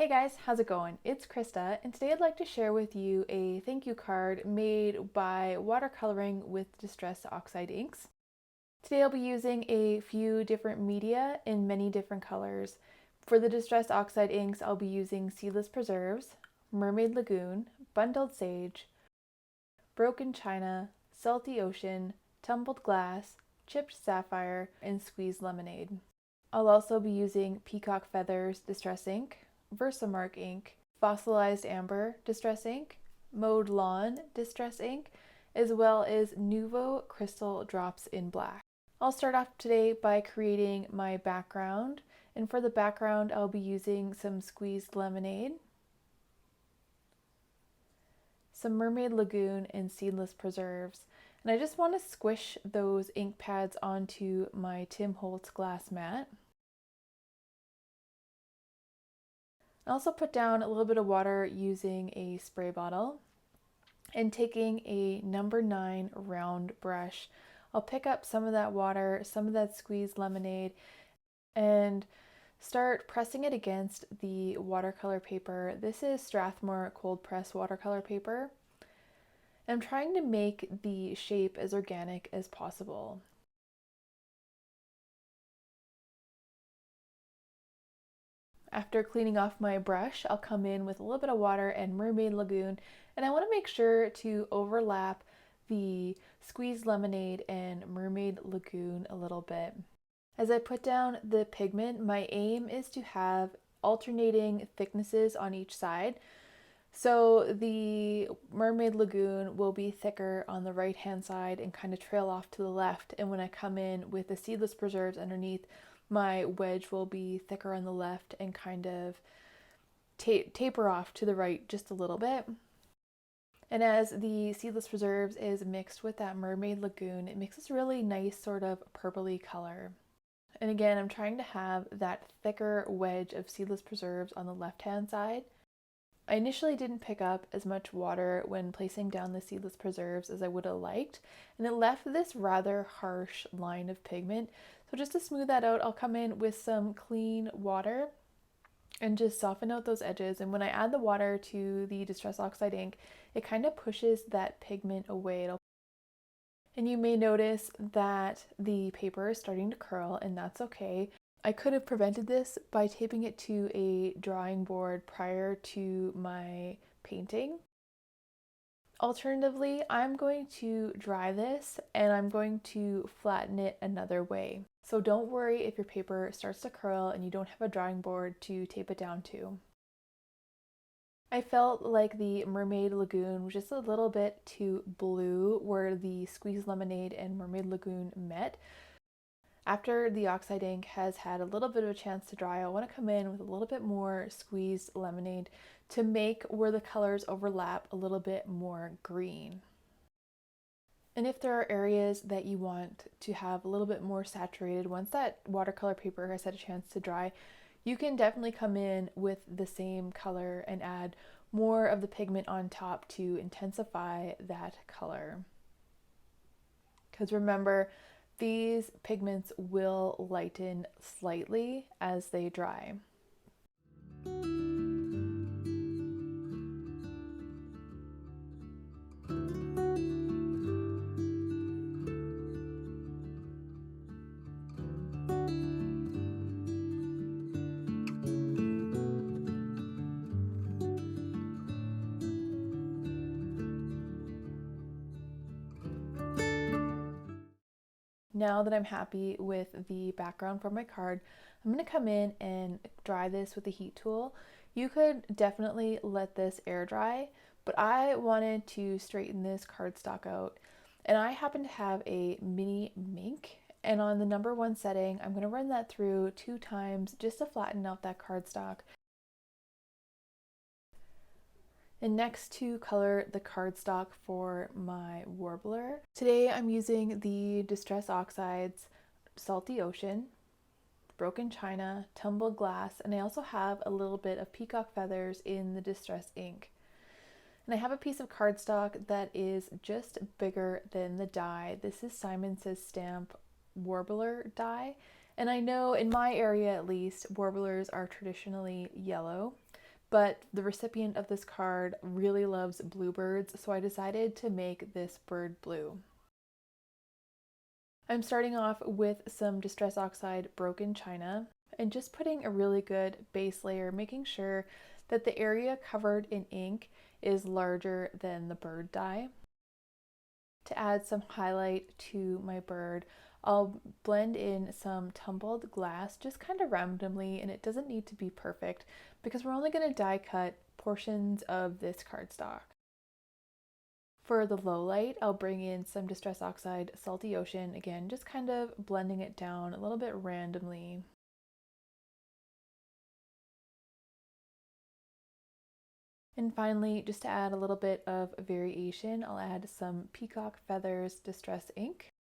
Hey guys, how's it going? It's Krista, and today I'd like to share with you a thank you card made by watercoloring with Distress Oxide inks. Today I'll be using a few different media in many different colors. For the Distress Oxide inks, I'll be using Seedless Preserves, Mermaid Lagoon, Bundled Sage, Broken China, Salty Ocean, Tumbled Glass, Chipped Sapphire, and Squeezed Lemonade. I'll also be using Peacock Feathers Distress ink, Versamark ink, Fossilized Amber Distress ink, Mowed Lawn Distress ink, as well as Nuvo Crystal Drops in Black. I'll start off today by creating my background, and for the background I'll be using some Squeezed Lemonade, some Mermaid Lagoon, and Seedless Preserves. And I just want to squish those ink pads onto my Tim Holtz glass mat. I also put down a little bit of water using a spray bottle, and taking a number 9 round brush, I'll pick up some of that water, some of that squeezed lemonade, and start pressing it against the watercolor paper. This is Strathmore cold press watercolor paper. I'm trying to make the shape as organic as possible. After cleaning off my brush, I'll come in with a little bit of water and Mermaid Lagoon, and I want to make sure to overlap the squeezed lemonade and Mermaid Lagoon a little bit. As I put down the pigment, my aim is to have alternating thicknesses on each side. So the Mermaid Lagoon will be thicker on the right hand side and kind of trail off to the left, and when I come in with the Seedless Preserves underneath, my wedge will be thicker on the left and kind of taper off to the right just a little bit. And as the Seedless Preserves is mixed with that Mermaid Lagoon, it makes this really nice sort of purpley color. And again, I'm trying to have that thicker wedge of Seedless Preserves on the left hand side. I initially didn't pick up as much water when placing down the Seedless Preserves as I would have liked, and it left this rather harsh line of pigment. So just to smooth that out, I'll come in with some clean water and just soften out those edges. And when I add the water to the Distress Oxide ink, it kind of pushes that pigment away. And you may notice that the paper is starting to curl, and that's okay. I could have prevented this by taping it to a drawing board prior to my painting. Alternatively, I'm going to dry this and I'm going to flatten it another way. So don't worry if your paper starts to curl and you don't have a drawing board to tape it down to. I felt like the Mermaid Lagoon was just a little bit too blue where the Squeezed Lemonade and Mermaid Lagoon met. After the oxide ink has had a little bit of a chance to dry, I want to come in with a little bit more squeezed lemonade to make where the colors overlap a little bit more green. And if there are areas that you want to have a little bit more saturated, once that watercolor paper has had a chance to dry, you can definitely come in with the same color and add more of the pigment on top to intensify that color. Because remember, these pigments will lighten slightly as they dry. Now that I'm happy with the background for my card, I'm going to come in and dry this with the heat tool. You could definitely let this air dry, but I wanted to straighten this cardstock out. And I happen to have a mini mink, and on the number 1 setting, I'm going to run that through 2 times just to flatten out that cardstock. And next, to color the cardstock for my warbler, today I'm using the Distress Oxides Salty Ocean, Broken China, Tumbled Glass, and I also have a little bit of Peacock Feathers in the Distress ink. And I have a piece of cardstock that is just bigger than the die. This is Simon Says Stamp Warbler die, and I know in my area at least, warblers are traditionally yellow. but the recipient of this card really loves bluebirds, so I decided to make this bird blue. I'm starting off with some Distress Oxide Broken China and just putting a really good base layer, making sure that the area covered in ink is larger than the bird die. To add some highlight to my bird, I'll blend in some tumbled glass just kind of randomly, and it doesn't need to be perfect because we're only going to die cut portions of this cardstock. For the low light, I'll bring in some Distress Oxide Salty Ocean, again, just kind of blending it down a little bit randomly. And finally, just to add a little bit of variation, I'll add some Peacock Feathers Distress ink.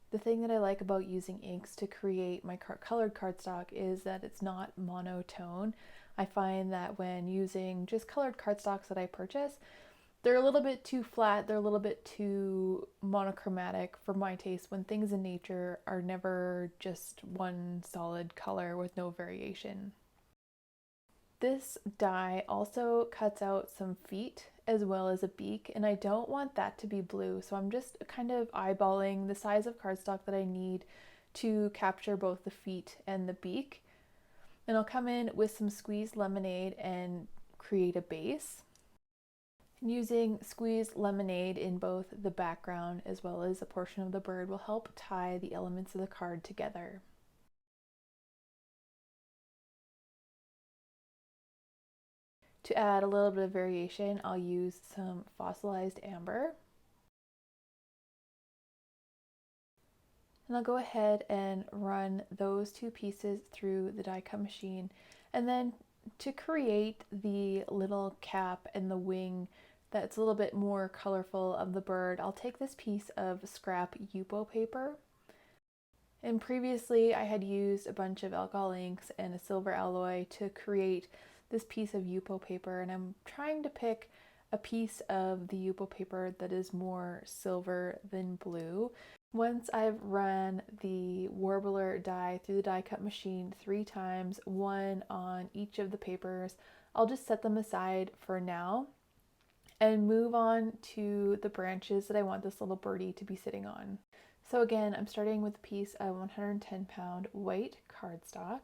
The thing that I like about using inks to create my colored cardstock is that it's not monotone. I find that when using just colored cardstocks that I purchase, they're a little bit too flat, they're a little bit too monochromatic for my taste, when things in nature are never just one solid color with no variation. This die also cuts out some feet as well as a beak, and I don't want that to be blue, so I'm just kind of eyeballing the size of cardstock that I need to capture both the feet and the beak. And I'll come in with some squeezed lemonade and create a base. Using squeezed lemonade in both the background as well as a portion of the bird will help tie the elements of the card together. To add a little bit of variation, I'll use some fossilized amber. And I'll go ahead and run those two pieces through the die cut machine. And then to create the little cap and the wing that's a little bit more colorful of the bird, I'll take this piece of scrap Yupo paper. And previously I had used a bunch of alcohol inks and a silver alloy to create this piece of Yupo paper, and I'm trying to pick a piece of the Yupo paper that is more silver than blue. Once I've run the Warbler die through the die cut machine 3 times, one on each of the papers, I'll just set them aside for now and move on to the branches that I want this little birdie to be sitting on. So again, I'm starting with a piece of 110-pound white cardstock.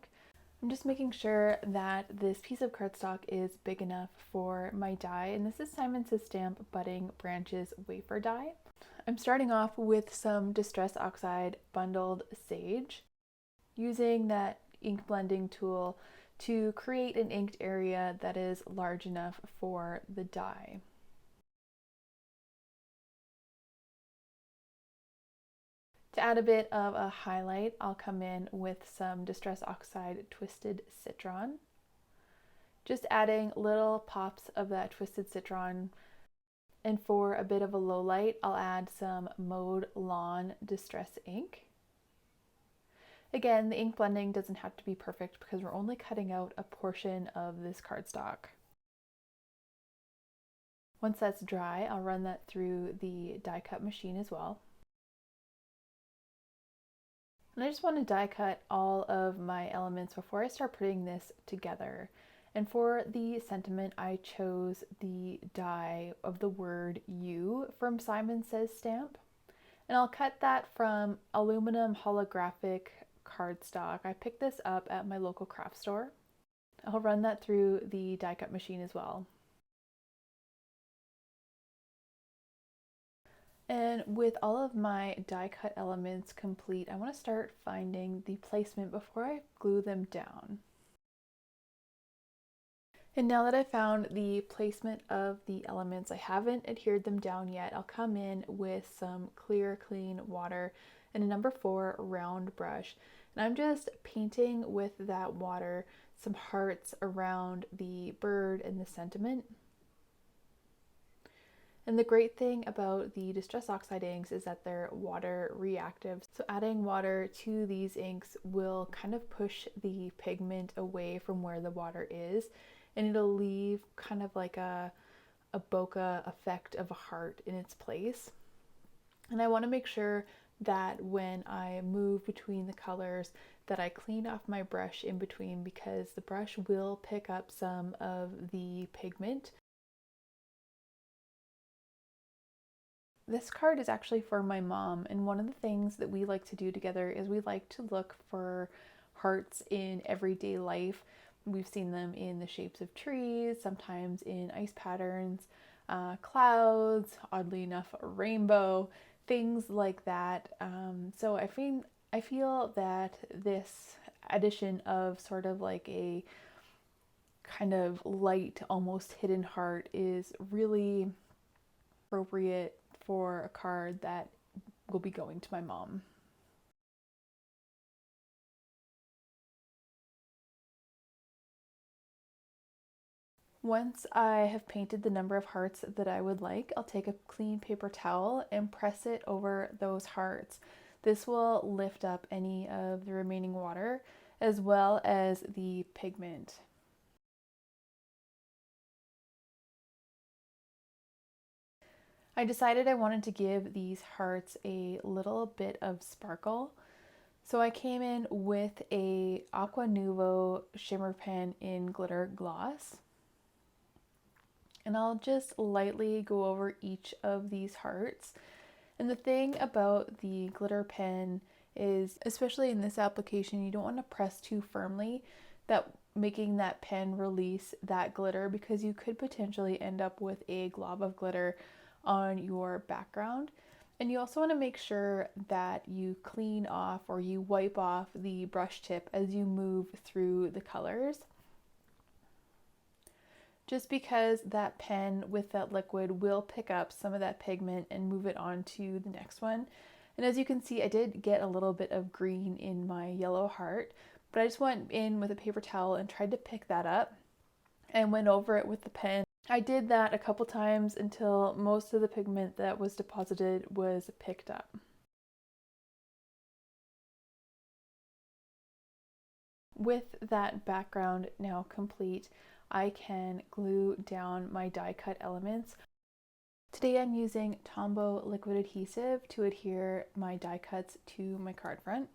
I'm just making sure that this piece of cardstock is big enough for my die, and this is Simon Says Stamp Budding Branches Wafer Die. I'm starting off with some Distress Oxide Bundled Sage, using that ink blending tool to create an inked area that is large enough for the die. To add a bit of a highlight, I'll come in with some Distress Oxide Twisted Citron. Just adding little pops of that Twisted Citron. And for a bit of a low light, I'll add some Mowed Lawn Distress ink. Again, the ink blending doesn't have to be perfect because we're only cutting out a portion of this cardstock. Once that's dry, I'll run that through the die cut machine as well. And I just want to die cut all of my elements before I start putting this together. And for the sentiment, I chose the die of the word you from Simon Says Stamp. And I'll cut that from aluminum holographic cardstock. I picked this up at my local craft store. I'll run that through the die cut machine as well. And with all of my die cut elements complete, I want to start finding the placement before I glue them down. And now that I've found the placement of the elements, I haven't adhered them down yet. I'll come in with some clear, clean water and a number 4 round brush. And I'm just painting with that water some hearts around the bird and the sentiment. And the great thing about the Distress Oxide inks is that they're water reactive. So adding water to these inks will kind of push the pigment away from where the water is, and it'll leave kind of like a bokeh effect of a heart in its place. And I want to make sure that when I move between the colors that I clean off my brush in between because the brush will pick up some of the pigment. This card is actually for my mom, and one of the things that we like to do together is we like to look for hearts in everyday life. We've seen them in the shapes of trees, sometimes in ice patterns, clouds, oddly enough, a rainbow, things like that. So I feel that this addition of sort of like a kind of light, almost hidden heart is really appropriate for a card that will be going to my mom. Once I have painted the number of hearts that I would like, I'll take a clean paper towel and press it over those hearts. This will lift up any of the remaining water as well as the pigment. I decided I wanted to give these hearts a little bit of sparkle. So I came in with a Aqua Nuvo shimmer pen in glitter gloss. And I'll just lightly go over each of these hearts. And the thing about the glitter pen is, especially in this application, you don't want to press too firmly, that making that pen release that glitter, because you could potentially end up with a glob of glitter on your background. And you also want to make sure that you clean off or you wipe off the brush tip as you move through the colors. Just because that pen with that liquid will pick up some of that pigment and move it on to the next one. And as you can see, I did get a little bit of green in my yellow heart, but I just went in with a paper towel and tried to pick that up and went over it with the pen. I did that a couple times until most of the pigment that was deposited was picked up. With that background now complete, I can glue down my die cut elements. Today I'm using Tombow liquid adhesive to adhere my die cuts to my card front.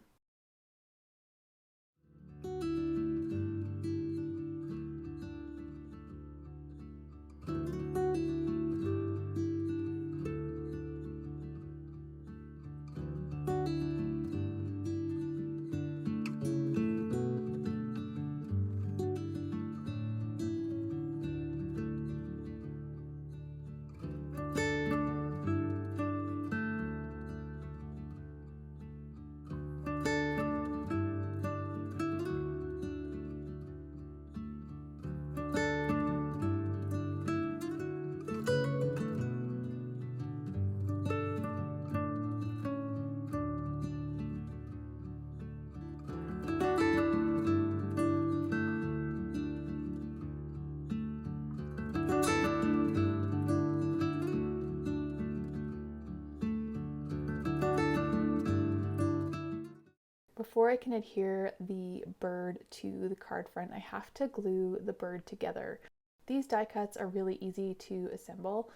Before I can adhere the bird to the card front, I have to glue the bird together. These die cuts are really easy to assemble.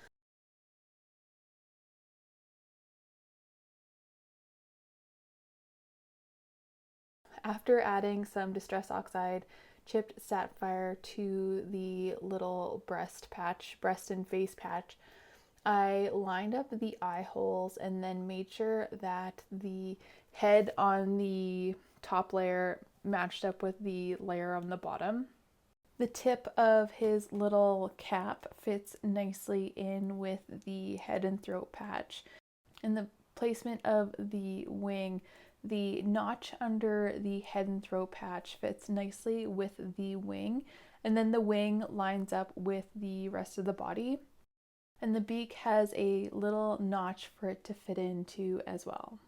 After adding some Distress Oxide chipped sapphire to the little breast and face patch, I lined up the eye holes and then made sure that the head on the top layer matched up with the layer on the bottom. The tip of his little cap fits nicely in with the head and throat patch. In the placement of the wing, the notch under the head and throat patch fits nicely with the wing, and then the wing lines up with the rest of the body. And the beak has a little notch for it to fit into as well.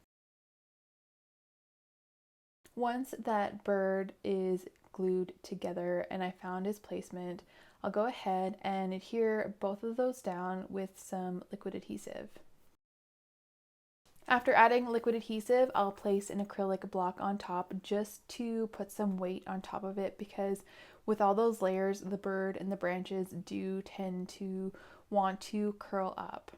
Once that bird is glued together and I found his placement, I'll go ahead and adhere both of those down with some liquid adhesive. After adding liquid adhesive, I'll place an acrylic block on top just to put some weight on top of it, because with all those layers, the bird and the branches do tend to want to curl up.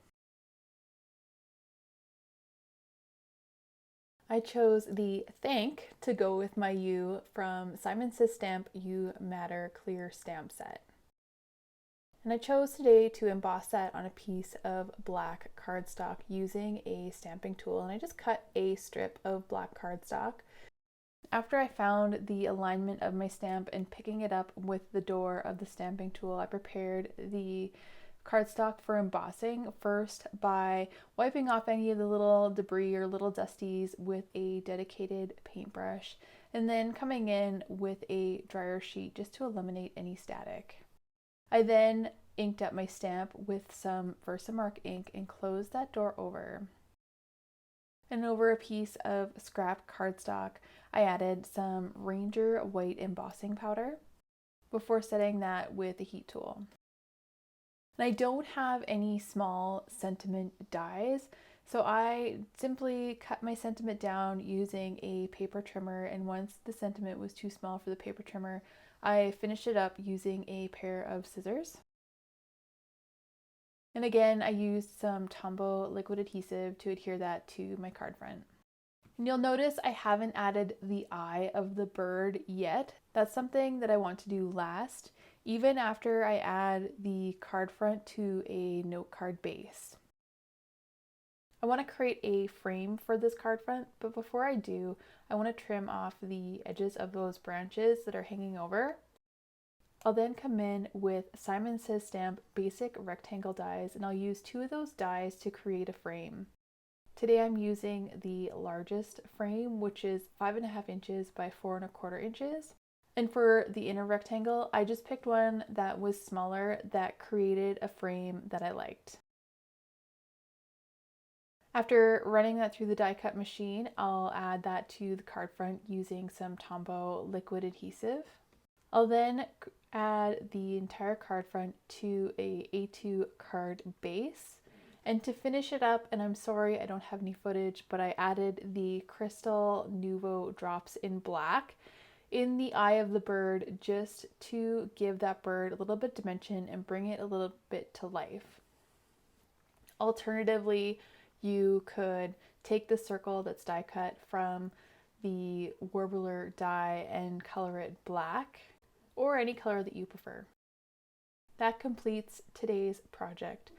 I chose the Thank to go with my U from Simon Says Stamp You Matter Clear Stamp Set. And I chose today to emboss that on a piece of black cardstock using a stamping tool. And I just cut a strip of black cardstock. After I found the alignment of my stamp and picking it up with the door of the stamping tool, I prepared the cardstock for embossing first by wiping off any of the little debris or little dusties with a dedicated paintbrush, and then coming in with a dryer sheet just to eliminate any static. I then inked up my stamp with some Versamark ink and closed that door over. And over a piece of scrap cardstock, I added some Ranger white embossing powder before setting that with a heat tool. And I don't have any small sentiment dies, so I simply cut my sentiment down using a paper trimmer, and once the sentiment was too small for the paper trimmer, I finished it up using a pair of scissors. And again, I used some Tombow liquid adhesive to adhere that to my card front. And you'll notice I haven't added the eye of the bird yet. That's something that I want to do last, even after I add the card front to a note card base. I want to create a frame for this card front, but before I do, I want to trim off the edges of those branches that are hanging over. I'll then come in with Simon Says Stamp basic rectangle dies, and I'll use 2 of those dies to create a frame. Today I'm using the largest frame, which is 5.5 inches by 4.25 inches. And for the inner rectangle, I just picked one that was smaller that created a frame that I liked. After running that through the die cut machine, I'll add that to the card front using some Tombow liquid adhesive. I'll then add the entire card front to a A2 card base. And to finish it up, and I'm sorry I don't have any footage, but I added the Crystal Nouveau drops in black in the eye of the bird just to give that bird a little bit of dimension and bring it a little bit to life. Alternatively, you could take the circle that's die cut from the Warbler die and color it black, or any color that you prefer. That completes today's project.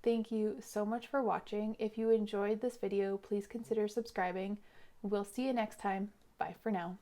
Thank you so much for watching. If you enjoyed this video, please consider subscribing. We'll see you next time. Bye for now.